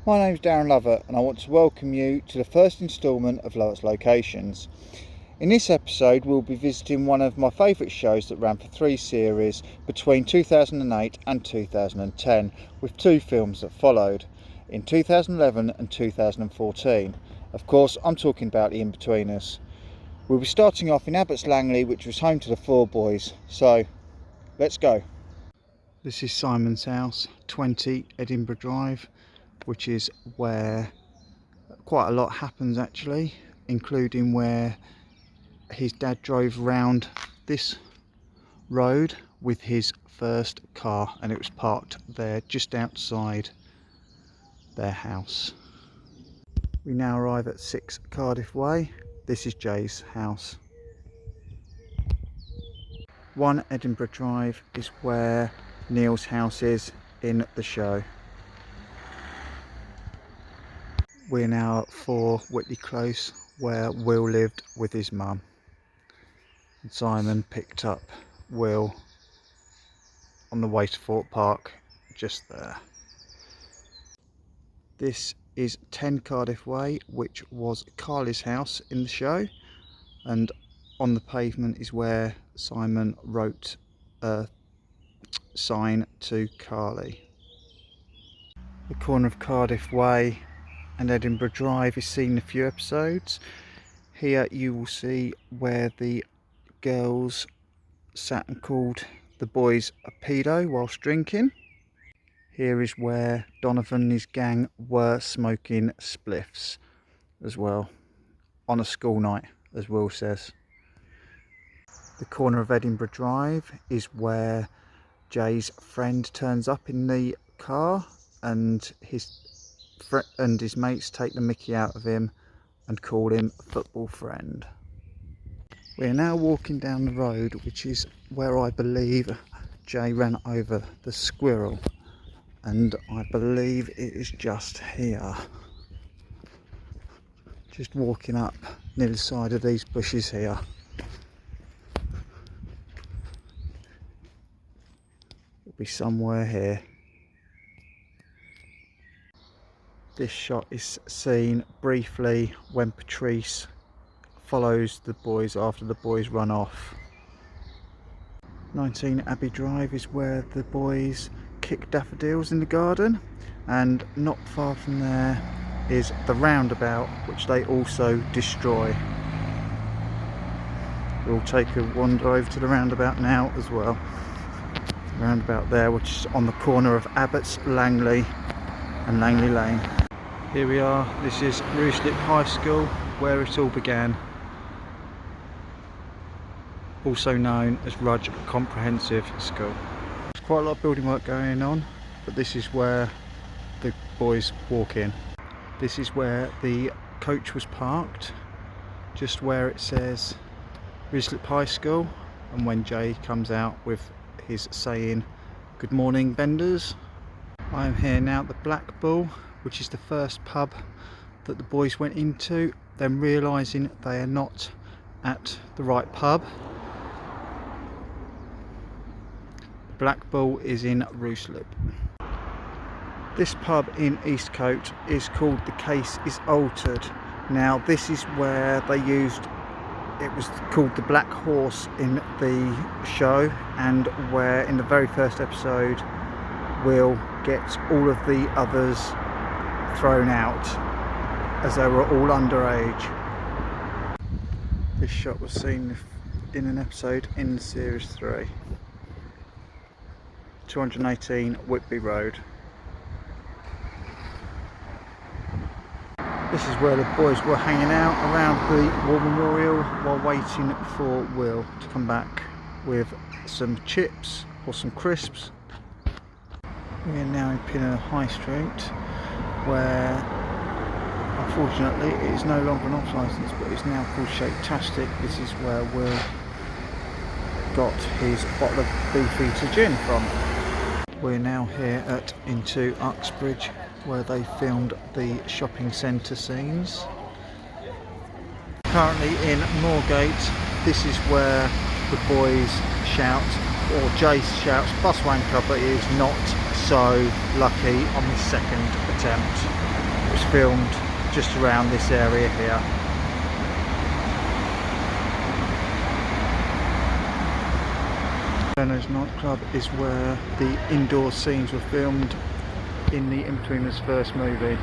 My name's Darren Lovett and I want to welcome you to the first instalment of Lovett's Locations. In this episode we'll be visiting one of my favourite shows that ran for 3 series between 2008 and 2010, with 2 films that followed in 2011 and 2014. Of course, I'm talking about the Inbetweeners. We'll be starting off in Abbots Langley, which was home to the 4 boys, so let's go. This is Simon's house, 20 Edinburgh Drive, which is where quite a lot happens actually, including where his dad drove round this road with his first car, and it was parked there just outside their house. We now arrive at 6 Cardiff Way. This is Jay's house. 1 Edinburgh Drive is where Neil's house is in the show. We're now at 4 Whitley Close, where Will lived with his mum. And Simon picked up Will on the way to Fort Park, just there. This is 10 Cardiff Way, which was Carly's house in the show, and on the pavement is where Simon wrote a sign to Carly. The corner of Cardiff Way and Edinburgh Drive is seen in a few episodes. Here you will see where the girls sat and called the boys a pedo whilst drinking. Here is where Donovan and his gang were smoking spliffs as well, on a school night, as Will says. The corner of Edinburgh Drive is where Jay's friend turns up in the car and his mates take the mickey out of him and call him a football friend. We're now walking down the road, which is where I believe Jay ran over the squirrel, and I believe it is just here. Just walking up near the side of these bushes here. It'll be somewhere here. This shot is seen briefly when Patrice follows the boys after the boys run off. 19 Abbey Drive is where the boys kick daffodils in the garden, and not far from there is the roundabout, which they also destroy. We'll take a wander over to the roundabout now as well. The roundabout there, which is on the corner of Abbots Langley and Langley Lane. Here we are, this is Ruislip High School, where it all began. Also known as Rudge Comprehensive School. There's quite a lot of building work going on, but this is where the boys walk in. This is where the coach was parked, just where it says Ruislip High School, and when Jay comes out with his saying, "Good morning, vendors." I am here now at the Black Bull, which is the first pub that the boys went into, then realising they are not at the right pub. Black Bull is in Ruislip. This pub in Eastcote is called The Case is Altered. Now this is where they used, it was called the Black Horse in the show, and where in the very first episode Will gets all of the others thrown out as they were all underage. This shot was seen in an episode in series 3. 218 Whitby Road. This is where the boys were hanging out around the War Memorial while waiting for Will to come back with some chips or some crisps. We are now in Pinner High Street, where unfortunately it is no longer an off licence, but it's now called Shake-tastic. This is where Will got his bottle of Beefeater gin from. We're now here at Into Uxbridge, where they filmed the shopping centre scenes. Currently in Moorgate. This is where the boys shout, or Jace shouts, "Bus wanker," but he is not so lucky on the second attempt. was filmed just around this area here. Inferno's nightclub is where the indoor scenes were filmed in the Inbetweeners first movie.